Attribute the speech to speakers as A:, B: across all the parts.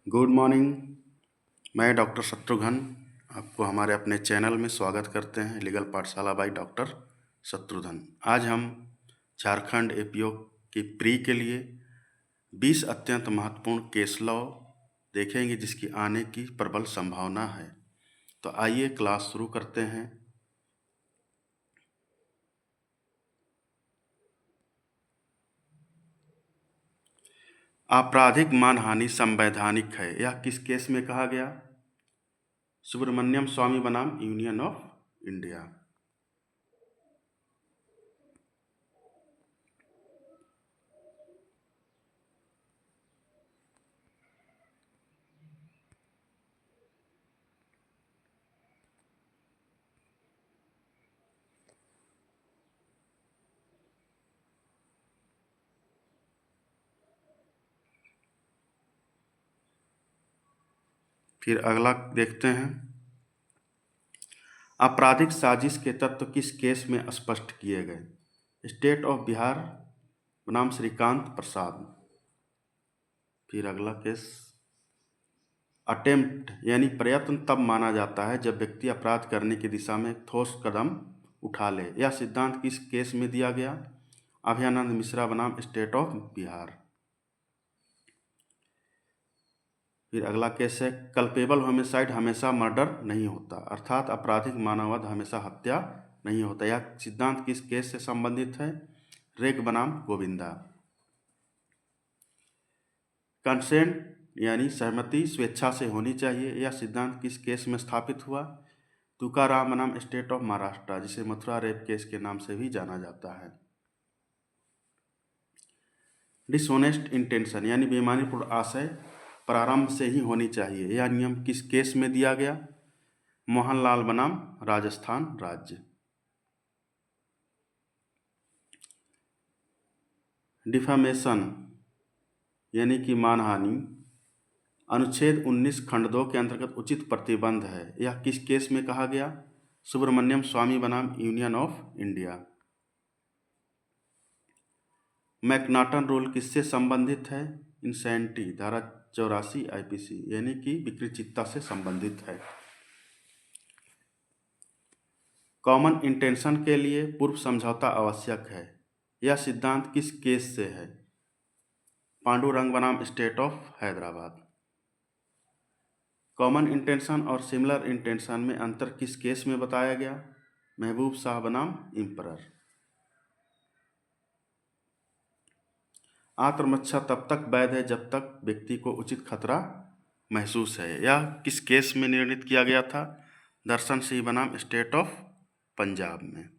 A: Good morning. मैं doctor Shatrughan आपको हमारे अपने चैनल में स्वागत करते हैं, लीगल पाठशाला बाई डॉक्टर शत्रुघ्न। आज हम झारखंड एपीओ की प्री के लिए 20 अत्यंत महत्वपूर्ण केस लॉ देखेंगे जिसकी आने की प्रबल संभावना है। तो आइए क्लास शुरू करते हैं। आपराधिक मानहानि संवैधानिक है, यह किस केस में कहा गया? सुब्रमण्यम स्वामी बनाम यूनियन ऑफ इंडिया। फिर अगला देखते हैं। आपराधिक साजिश के तत्व किस केस में स्पष्ट किए गए? स्टेट ऑफ बिहार बनाम श्रीकांत प्रसाद। फिर अगला केस, अटेम्प्ट यानी प्रयत्न तब माना जाता है जब व्यक्ति अपराध करने की दिशा में एक ठोस कदम उठा ले। यह सिद्धांत किस केस में दिया गया? अभयानंद मिश्रा बनाम स्टेट ऑफ बिहार। फिर अगला केस है, कल्पेबल होमिसाइड हमेशा मर्डर नहीं होता, अर्थात आपराधिक मानववध हमेशा हत्या नहीं होता। यह सिद्धांत किस केस से संबंधित है? रेग बनाम गोविंदा। कंसेंट यानी सहमति स्वेच्छा से होनी चाहिए, यह सिद्धांत किस केस में स्थापित हुआ? तुकाराम बनाम स्टेट ऑफ महाराष्ट्र, जिसे मथुरा रेप केस के नाम से भी जाना जाता है। डिसऑनेस्ट इंटेंशन यानी बेईमानीपूर्ण आशय प्रारंभ से ही होनी चाहिए, यह नियम किस केस में दिया गया? मोहनलाल बनाम राजस्थान राज्य। डिफामेशन यानी कि मानहानि अनुच्छेद 19 खंड 2 के अंतर्गत उचित प्रतिबंध है, यह किस केस में कहा गया? सुब्रमण्यम स्वामी बनाम यूनियन ऑफ इंडिया। मैकनाटन रूल किससे संबंधित है? इंसैनिटी धारा 84 आईपीसी यानी कि विकृचितता से संबंधित है। कॉमन इंटेंशन के लिए पूर्व समझौता आवश्यक है, यह सिद्धांत किस केस से है? पांडुरंग बनाम state of Hyderabad. Common intention और सिमिलर इंटेंशन में अंतर किस केस में बताया गया? महबूब शाह बनाम इम्परर। आत्मरक्षा तब तक वैध है जब तक व्यक्ति को उचित खतरा महसूस है, यह किस केस में निर्णित किया गया था? दर्शन सिंह बनाम स्टेट ऑफ पंजाब में।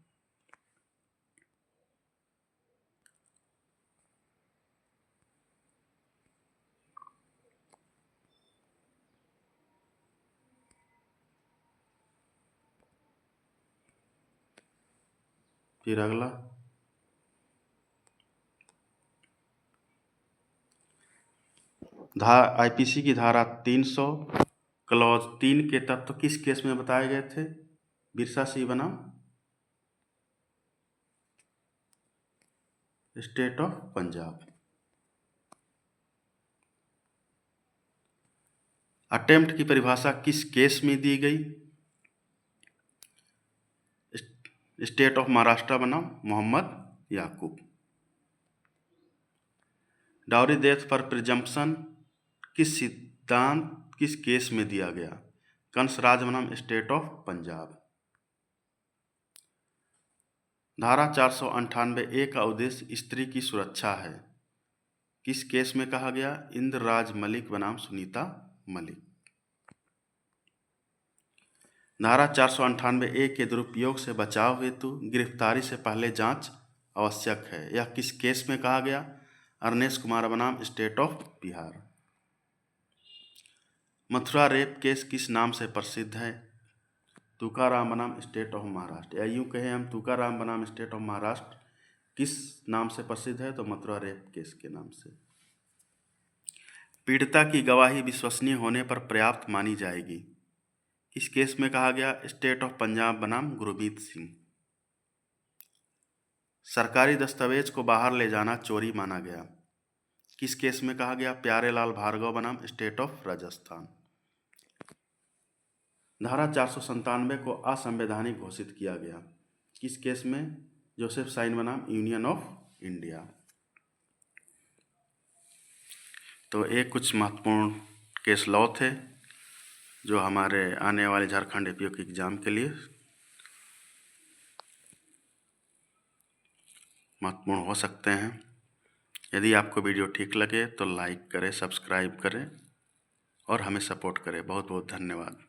A: फिर अगला, आईपीसी की धारा 300 क्लॉज 3 के तत्व किस केस में बताए गए थे? बिरसा सिंह बनाम स्टेट ऑफ पंजाब। अटेम्प्ट की परिभाषा किस केस में दी गई? स्टेट ऑफ महाराष्ट्र बनाम मोहम्मद याकूब। डाउरी डेथ पर प्रिजम्पशन किस सिद्धांत किस केस में दिया गया? कंसराज बनाम स्टेट ऑफ पंजाब। धारा 498 का उद्देश्य स्त्री की सुरक्षा है, किस केस में कहा गया? इंद्रराज मलिक बनाम सुनीता मलिक। धारा 498 के दुरुपयोग से बचाव हेतु गिरफ्तारी से पहले जांच आवश्यक है, यह किस केस में कहा गया? अरनेश कुमार बनाम state of Bihar. Mathura rape case किस नाम से प्रसिद्ध है? तुकाराम बनाम स्टेट ऑफ महाराष्ट्र, या यूँ कहें हम तुकाराम बनाम स्टेट ऑफ महाराष्ट्र किस नाम से प्रसिद्ध है? तो मथुरा रेप केस के नाम से। पीड़िता की गवाही विश्वसनीय होने पर पर्याप्त मानी जाएगी, किस केस में कहा गया? स्टेट ऑफ पंजाब बनाम गुरमीत सिंह। सरकारी दस्तावेज को बाहर ले जाना चोरी माना गया, किस केस में कहा गया? प्यारेलाल भार्गव बनाम स्टेट ऑफ राजस्थान। धारा 497 को असंवैधानिक घोषित किया गया। किस केस में? जोसेफ साइन बनाम यूनियन ऑफ इंडिया। तो ये कुछ महत्वपूर्ण केस लॉ थे जो हमारे आने वाले झारखंड एपीओ के एग्ज़ाम के लिए महत्वपूर्ण हो सकते हैं। यदि आपको वीडियो ठीक लगे तो लाइक करें, सब्सक्राइब करें और हमें सपोर्ट करें। बहुत बहुत धन्यवाद।